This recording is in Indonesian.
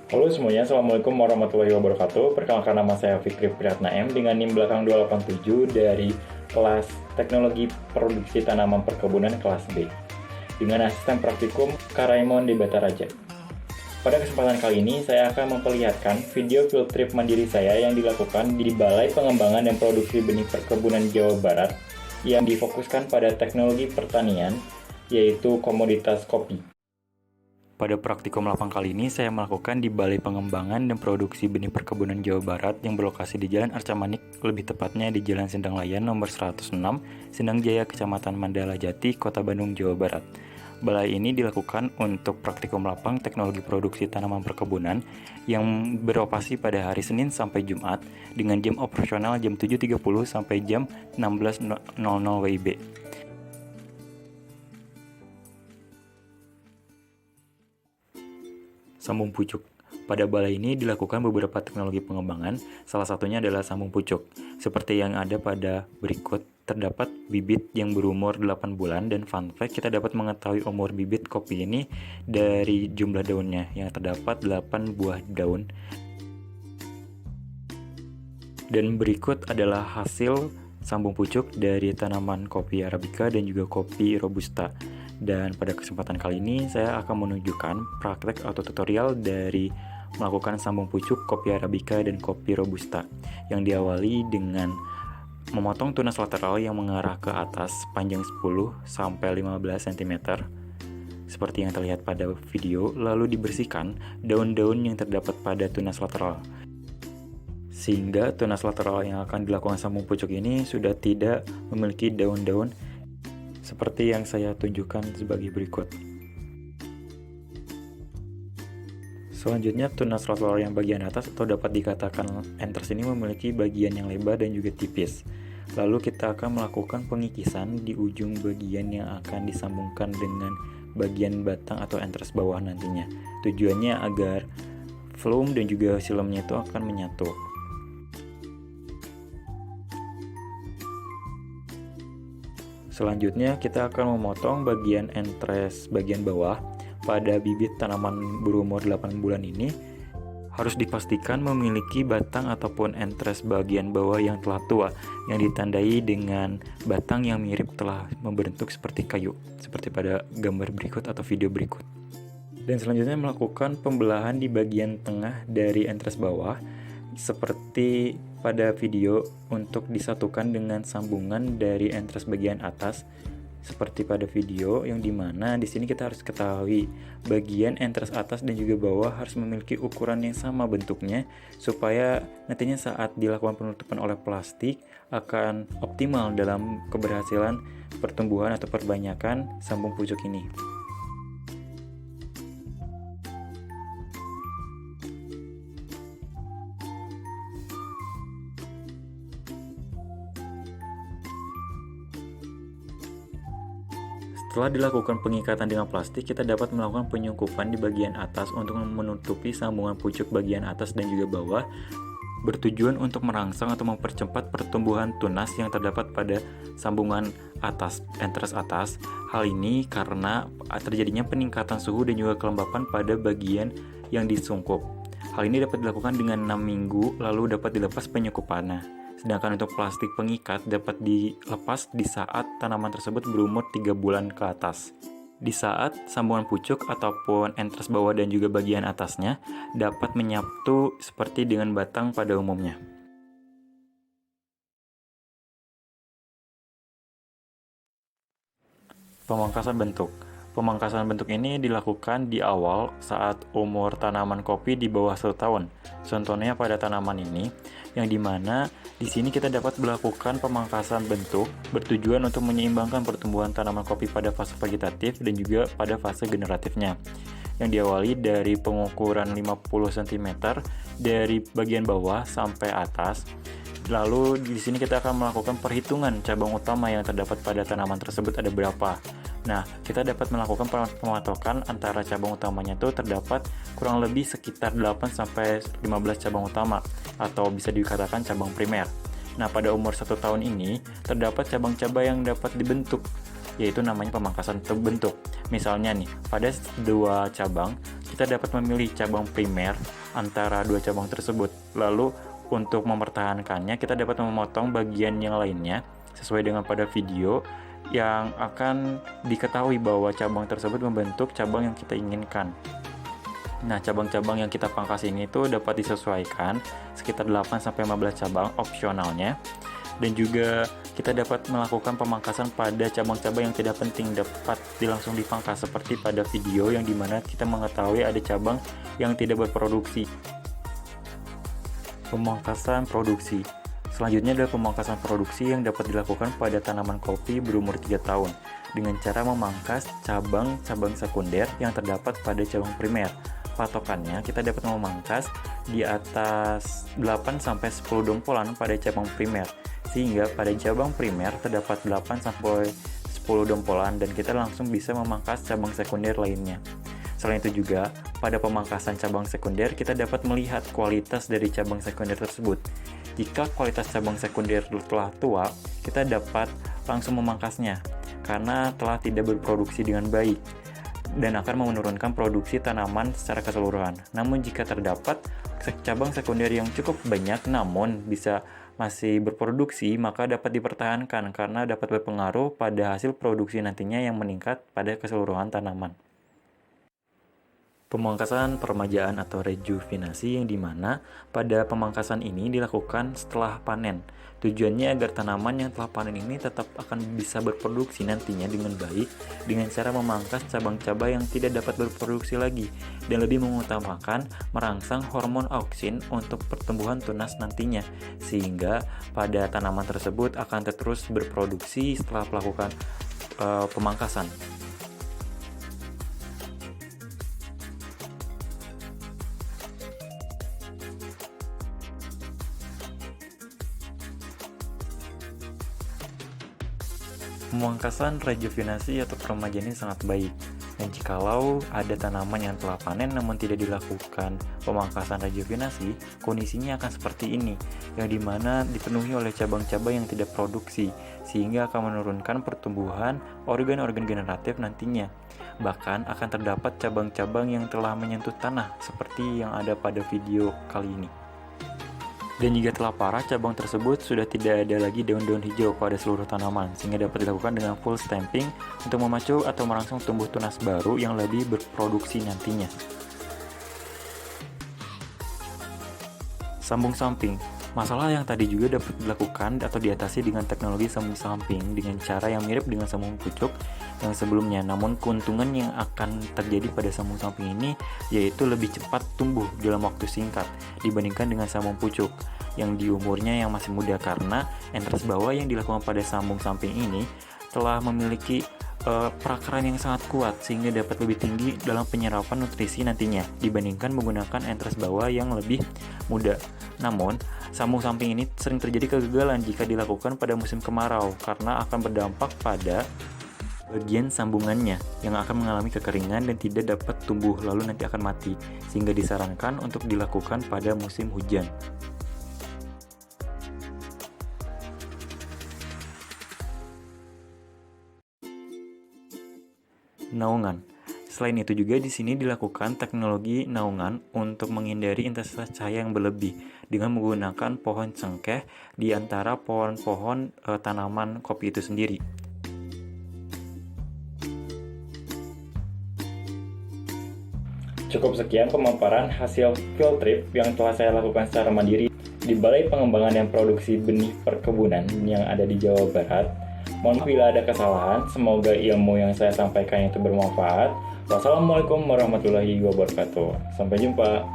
Halo semuanya, Assalamualaikum warahmatullahi wabarakatuh. Perkenalkan nama saya Fikri Priyatna M dengan NIM belakang 287 dari kelas Teknologi Produksi Tanaman Perkebunan kelas B dengan asisten praktikum Karaimon di Bataraja. Pada kesempatan kali ini, saya akan memperlihatkan video field trip mandiri saya yang dilakukan di Balai Pengembangan dan Produksi Benih Perkebunan Jawa Barat yang difokuskan pada teknologi pertanian, yaitu komoditas kopi. Pada praktikum lapang kali ini, saya melakukan di Balai Pengembangan dan Produksi Benih Perkebunan Jawa Barat yang berlokasi di Jalan Arca Manik, lebih tepatnya di Jalan Sindang Layan nomor 106, Sindang Jaya, Kecamatan Mandala Jati, Kota Bandung, Jawa Barat. Balai ini dilakukan untuk praktikum lapang teknologi produksi tanaman perkebunan yang beroperasi pada hari Senin sampai Jumat dengan jam operasional jam 7.30 sampai jam 16.00 WIB. Sambung pucuk. Pada balai ini dilakukan beberapa teknologi pengembangan, salah satunya adalah sambung pucuk. Seperti yang ada pada berikut, terdapat bibit yang berumur 8 bulan dan fun fact, kita dapat mengetahui umur bibit kopi ini dari jumlah daunnya yang terdapat 8 buah daun. Dan berikut adalah hasil sambung pucuk dari tanaman kopi Arabica dan juga kopi Robusta. Dan pada kesempatan kali ini saya akan menunjukkan praktek atau tutorial dari melakukan sambung pucuk kopi Arabica dan kopi Robusta yang diawali dengan memotong tunas lateral yang mengarah ke atas panjang 10 sampai 15 cm seperti yang terlihat pada video, lalu dibersihkan daun-daun yang terdapat pada tunas lateral sehingga tunas lateral yang akan dilakukan sambung pucuk ini sudah tidak memiliki daun-daun seperti yang saya tunjukkan sebagai berikut. Selanjutnya, tunas lateral yang bagian atas atau dapat dikatakan anthers ini memiliki bagian yang lebar dan juga tipis. Lalu kita akan melakukan pengikisan di ujung bagian yang akan disambungkan dengan bagian batang atau anthers bawah nantinya. Tujuannya agar phloem dan juga xilumnya itu akan menyatu. Selanjutnya kita akan memotong bagian anthers bagian bawah pada bibit tanaman berumur 8 bulan ini. Harus dipastikan memiliki batang ataupun anthers bagian bawah yang telah tua, yang ditandai dengan batang yang mirip telah membentuk seperti kayu, seperti pada gambar berikut atau video berikut. Dan selanjutnya melakukan pembelahan di bagian tengah dari anthers bawah, seperti pada video untuk disatukan dengan sambungan dari anthers bagian atas seperti pada video yang dimana di sini kita harus ketahui bagian anthers atas dan juga bawah harus memiliki ukuran yang sama bentuknya supaya nantinya saat dilakukan penutupan oleh plastik akan optimal dalam keberhasilan pertumbuhan atau perbanyakan sambung pucuk ini. Setelah dilakukan pengikatan dengan plastik, kita dapat melakukan penyungkupan di bagian atas untuk menutupi sambungan pucuk bagian atas dan juga bawah, bertujuan untuk merangsang atau mempercepat pertumbuhan tunas yang terdapat pada sambungan atas, anthers atas. Hal ini karena terjadinya peningkatan suhu dan juga kelembapan pada bagian yang disungkup. Hal ini dapat dilakukan dengan 6 minggu, lalu dapat dilepas penyungkupannya. Sedangkan untuk plastik pengikat dapat dilepas di saat tanaman tersebut berumur 3 bulan ke atas. Di saat sambungan pucuk ataupun anthers bawah dan juga bagian atasnya dapat menyatu seperti dengan batang pada umumnya. Pemangkasan bentuk. Pemangkasan bentuk ini dilakukan di awal saat umur tanaman kopi di bawah 1 tahun. Contohnya pada tanaman ini, yang dimana di sini kita dapat melakukan pemangkasan bentuk bertujuan untuk menyeimbangkan pertumbuhan tanaman kopi pada fase vegetatif dan juga pada fase generatifnya. Yang diawali dari pengukuran 50 cm dari bagian bawah sampai atas. Lalu di sini kita akan melakukan perhitungan cabang utama yang terdapat pada tanaman tersebut ada berapa. Nah, kita dapat melakukan pematokan antara cabang utamanya itu terdapat kurang lebih sekitar 8-15 cabang utama atau bisa dikatakan cabang primer. Nah, pada umur 1 tahun ini terdapat cabang-cabang yang dapat dibentuk yaitu namanya pemangkasan bentuk. Misalnya nih, pada dua cabang, kita dapat memilih cabang primer antara dua cabang tersebut. Lalu untuk mempertahankannya, kita dapat memotong bagian yang lainnya sesuai dengan pada video yang akan diketahui bahwa cabang tersebut membentuk cabang yang kita inginkan. Nah, cabang-cabang yang kita pangkas ini tuh dapat disesuaikan sekitar 8-15 cabang opsionalnya. Dan juga kita dapat melakukan pemangkasan pada cabang-cabang yang tidak penting dapat langsung dipangkas seperti pada video yang dimana kita mengetahui ada cabang yang tidak berproduksi. Pemangkasan produksi. Selanjutnya adalah pemangkasan produksi yang dapat dilakukan pada tanaman kopi berumur 3 tahun dengan cara memangkas cabang-cabang sekunder yang terdapat pada cabang primer. Patokannya kita dapat memangkas di atas 8-10 dompolan pada cabang primer, sehingga pada cabang primer terdapat 8-10 dompolan dan kita langsung bisa memangkas cabang sekunder lainnya. Selain itu juga, pada pemangkasan cabang sekunder kita dapat melihat kualitas dari cabang sekunder tersebut. Jika kualitas cabang sekunder telah tua, kita dapat langsung memangkasnya karena telah tidak berproduksi dengan baik dan akan menurunkan produksi tanaman secara keseluruhan. Namun jika terdapat cabang sekunder yang cukup banyak namun bisa masih berproduksi, maka dapat dipertahankan karena dapat berpengaruh pada hasil produksi nantinya yang meningkat pada keseluruhan tanaman. Pemangkasan peremajaan atau rejuvenasi yang dimana pada pemangkasan ini dilakukan setelah panen. Tujuannya agar tanaman yang telah panen ini tetap akan bisa berproduksi nantinya dengan baik dengan cara memangkas cabang-cabang yang tidak dapat berproduksi lagi dan lebih mengutamakan merangsang hormon auksin untuk pertumbuhan tunas nantinya sehingga pada tanaman tersebut akan terus berproduksi setelah melakukan pemangkasan. Pemangkasan rejuvenasi atau peremajaan ini sangat baik. Dan jikalau ada tanaman yang telah panen namun tidak dilakukan pemangkasan rejuvenasi, kondisinya akan seperti ini, yang dimana dipenuhi oleh cabang-cabang yang tidak produksi, sehingga akan menurunkan pertumbuhan organ-organ generatif nantinya. Bahkan akan terdapat cabang-cabang yang telah menyentuh tanah, seperti yang ada pada video kali ini. Dan jika telah parah, cabang tersebut sudah tidak ada lagi daun-daun hijau pada seluruh tanaman, sehingga dapat dilakukan dengan full stamping untuk memacu atau merangsang tumbuh tunas baru yang lebih berproduksi nantinya. Sambung samping. Masalah yang tadi juga dapat dilakukan atau diatasi dengan teknologi sambung samping dengan cara yang mirip dengan sambung pucuk yang sebelumnya. Namun keuntungan yang akan terjadi pada sambung samping ini yaitu lebih cepat tumbuh dalam waktu singkat dibandingkan dengan sambung pucuk yang di umurnya yang masih muda, karena entres bawah yang dilakukan pada sambung samping ini telah memiliki perakaran yang sangat kuat sehingga dapat lebih tinggi dalam penyerapan nutrisi nantinya dibandingkan menggunakan entres bawah yang lebih muda. Namun, sambung samping ini sering terjadi kegagalan jika dilakukan pada musim kemarau karena akan berdampak pada bagian sambungannya yang akan mengalami kekeringan dan tidak dapat tumbuh lalu nanti akan mati, sehingga disarankan untuk dilakukan pada musim hujan. Naungan. Selain itu juga di sini dilakukan teknologi naungan untuk menghindari intensitas cahaya yang berlebih dengan menggunakan pohon cengkeh di antara pohon-pohon tanaman kopi itu sendiri. Cukup sekian pemaparan hasil field trip yang telah saya lakukan secara mandiri di Balai Pengembangan dan Produksi Benih Perkebunan yang ada di Jawa Barat. Mohon maaf bila ada kesalahan, semoga ilmu yang saya sampaikan itu bermanfaat. Wassalamualaikum warahmatullahi wabarakatuh. Sampai jumpa.